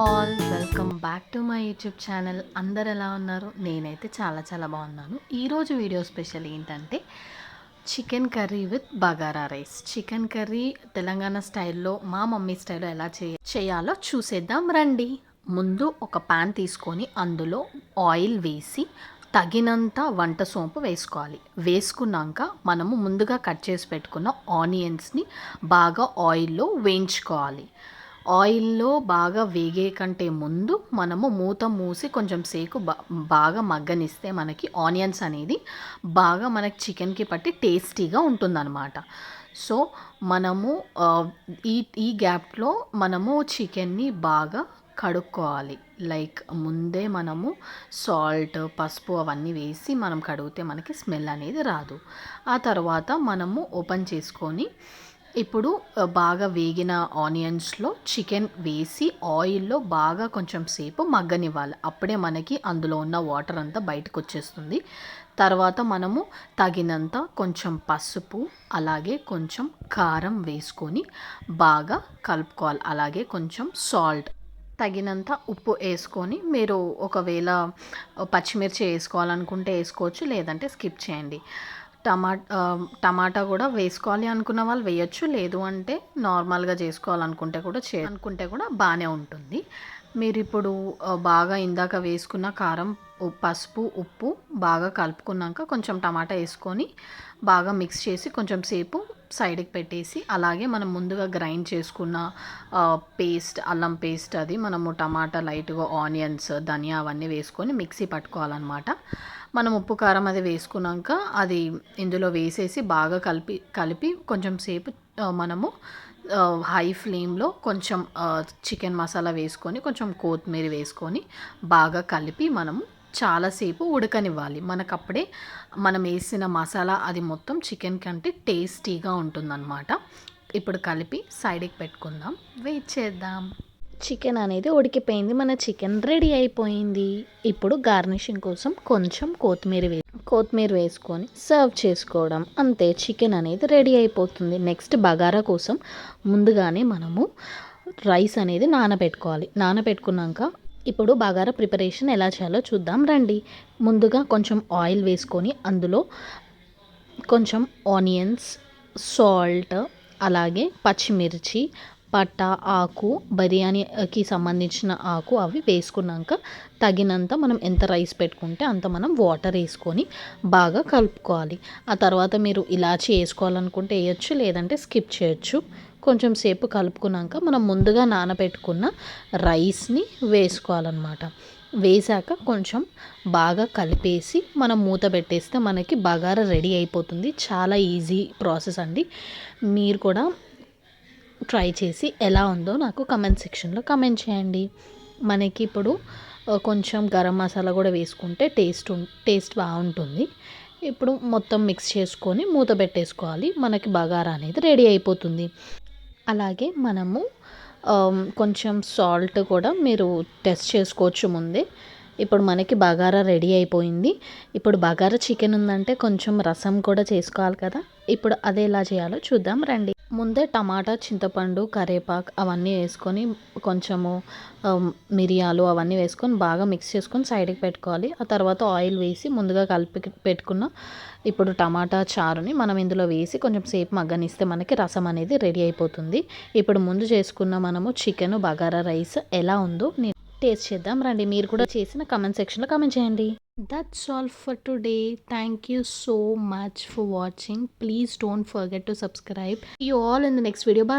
All, welcome back to my YouTube channel. అందరు ఎలా ఉన్నారు? నేనైతే చాలా బాగున్నాను. ఈరోజు వీడియో స్పెషల్ ఏంటంటే chicken curry with bagara rice. Chicken curry Telangana స్టైల్లో, మా మమ్మీ స్టైల్లో ఎలా చేయాలో చూసేద్దాం రండి. ముందు ఒక ప్యాన్ తీసుకొని అందులో ఆయిల్ వేసి తగినంత వంట సోంపు వేసుకోవాలి. వేసుకున్నాక మనము ముందుగా కట్ చేసి పెట్టుకున్న ఆనియన్స్ని బాగా ఆయిల్లో వేయించుకోవాలి. ఆయిల్లో బాగా వేగే కంటే ముందు మనము మూత మూసి కొంచెం సేపు బాగా మగ్గనిస్తే మనకి ఆనియన్స్ అనేది బాగా మనకి చికెన్కి పట్టి టేస్టీగా ఉంటుందన్నమాట. సో మనము ఈ గ్యాప్లో మనము చికెన్ని బాగా కడుక్కోవాలి. లైక్ ముందే మనము సాల్ట్, పసుపు అవన్నీ వేసి మనం కడిగితే మనకి స్మెల్ అనేది రాదు. ఆ తర్వాత మనము ఓపెన్ చేసుకొని ఇప్పుడు బాగా వేగిన ఆనియన్స్లో చికెన్ వేసి ఆయిల్లో బాగా కొంచెం సేపు మగ్గనివ్వాలి. అప్పుడే మనకి అందులో ఉన్న వాటర్ అంతా బయటకు వచ్చేస్తుంది. తర్వాత మనము తగినంత కొంచెం పసుపు, అలాగే కొంచెం కారం వేసుకొని బాగా కలుపుకోవాలి. అలాగే కొంచెం సాల్ట్, తగినంత ఉప్పు వేసుకొని, మీరు ఒకవేళ పచ్చిమిర్చి వేసుకోవాలనుకుంటే వేసుకోవచ్చు, లేదంటే స్కిప్ చేయండి. టమాటా కూడా వేసుకోవాలి అనుకున్న వాళ్ళు వేయచ్చు, లేదు అంటే నార్మల్గా చేసుకోవాలనుకుంటే కూడా బాగానే ఉంటుంది. మీరు ఇప్పుడు బాగా ఇందాక వేసుకున్న కారం, పసుపు, ఉప్పు బాగా కలుపుకున్నాక కొంచెం టమాటా వేసుకొని బాగా మిక్స్ చేసి కొంచెం సేపు సైడ్కి పెట్టేసి, అలాగే మనం ముందుగా గ్రైండ్ చేసుకున్న పేస్ట్, అల్లం పేస్ట్, అది మనము టమాటా, లైట్గా ఆనియన్స్, ధనియా అవన్నీ వేసుకొని మిక్సీ పట్టుకోవాలన్నమాట. మనం ఉప్పు కారం అది వేసుకున్నాక అది ఇందులో వేసేసి బాగా కలిపి కొంచెం సేపు మనము హై ఫ్లేమ్లో కొంచెం చికెన్ మసాలా వేసుకొని కొంచెం కొత్తిమీర వేసుకొని బాగా కలిపి మనము చాలాసేపు ఉడకనివ్వాలి. మనకు అప్పుడే మనం వేసిన మసాలా అది మొత్తం చికెన్ కంటే టేస్టీగా ఉంటుందన్నమాట. ఇప్పుడు కలిపి సైడ్కి పెట్టుకుందాం, వెయిట్ చేద్దాం. చికెన్ అనేది ఉడికిపోయింది, మన చికెన్ రెడీ అయిపోయింది. ఇప్పుడు గార్నిషింగ్ కోసం కొంచెం కొత్తిమీర వేసుకొని సర్వ్ చేసుకోవడం, అంతే. చికెన్ అనేది రెడీ అయిపోతుంది. నెక్స్ట్ బగారా కోసం ముందుగానే మనము రైస్ అనేది నానబెట్టుకున్నాక ఇప్పుడు బగారా ప్రిపరేషన్ ఎలా చేయాలో చూద్దాం రండి. ముందుగా కొంచెం ఆయిల్ వేసుకొని అందులో కొంచెం ఆనియన్స్, సాల్ట్, అలాగే పచ్చిమిర్చి, పట్టా, ఆకు, బిర్యానీకి సంబంధించిన ఆకు అవి వేసుకున్నాక తగినంత మనం ఎంత రైస్ పెట్టుకుంటే అంత మనం వాటర్ వేసుకొని బాగా కలుపుకోవాలి. ఆ తర్వాత మీరు ఇలాచి వేసుకోవాలనుకుంటే వేయచ్చు, లేదంటే స్కిప్ చేయొచ్చు. కొంచెం సేపు కలుపుకున్నాక మనం ముందుగా నానబెట్టుకున్న రైస్ని వేసుకోవాలన్నమాట. వేసాక కొంచెం బాగా కలిపేసి మనం మూత పెట్టేస్తే మనకి బగారా రెడీ అయిపోతుంది. చాలా ఈజీ ప్రాసెస్ అండి. మీరు కూడా ట్రై చేసి ఎలా ఉందో నాకు కమెంట్ సెక్షన్లో కమెంట్ చేయండి. మనకి ఇప్పుడు కొంచెం గరం మసాలా కూడా వేసుకుంటే టేస్ట్ బాగుంటుంది. ఇప్పుడు మొత్తం మిక్స్ చేసుకొని మూత పెట్టేసుకోవాలి. మనకి బగారా అనేది రెడీ అయిపోతుంది. అలాగే మనము కొంచెం సాల్ట్ కూడా మీరు టెస్ట్ చేసుకోవచ్చు ముందే. ఇప్పుడు మనకి బగారా రెడీ అయిపోయింది. ఇప్పుడు బగారా చికెన్ ఉందంటే కొంచెం రసం కూడా చేసుకోవాలి కదా. ఇప్పుడు అది ఎలా చేయాలో చూద్దాం రండి. ముందే టమాటా, చింతపండు, కరివేపాకు అవన్నీ వేసుకొని కొంచెము మిరియాలు అవన్నీ వేసుకొని బాగా మిక్స్ చేసుకొని సైడ్కి పెట్టుకోవాలి. ఆ తర్వాత ఆయిల్ వేసి ముందుగా కలిపి పెట్టుకున్న ఇప్పుడు టమాటా చారుని మనం ఇందులో వేసి కొంచెం సేపు మగ్గనిస్తే మనకి రసం అనేది రెడీ అయిపోతుంది. ఇప్పుడు ముందు చేసుకున్న మనము చికెన్ బగారా రైస్ ఎలా ఉందో టేస్ట్ చేద్దాం రండి. మీరు కూడా చేసిన కమెంట్ సెక్షన్లో కమెంట్ చేయండి. That's all for today. Thank you so much for watching. Please don't forget to subscribe. See you all in the next video. Bye.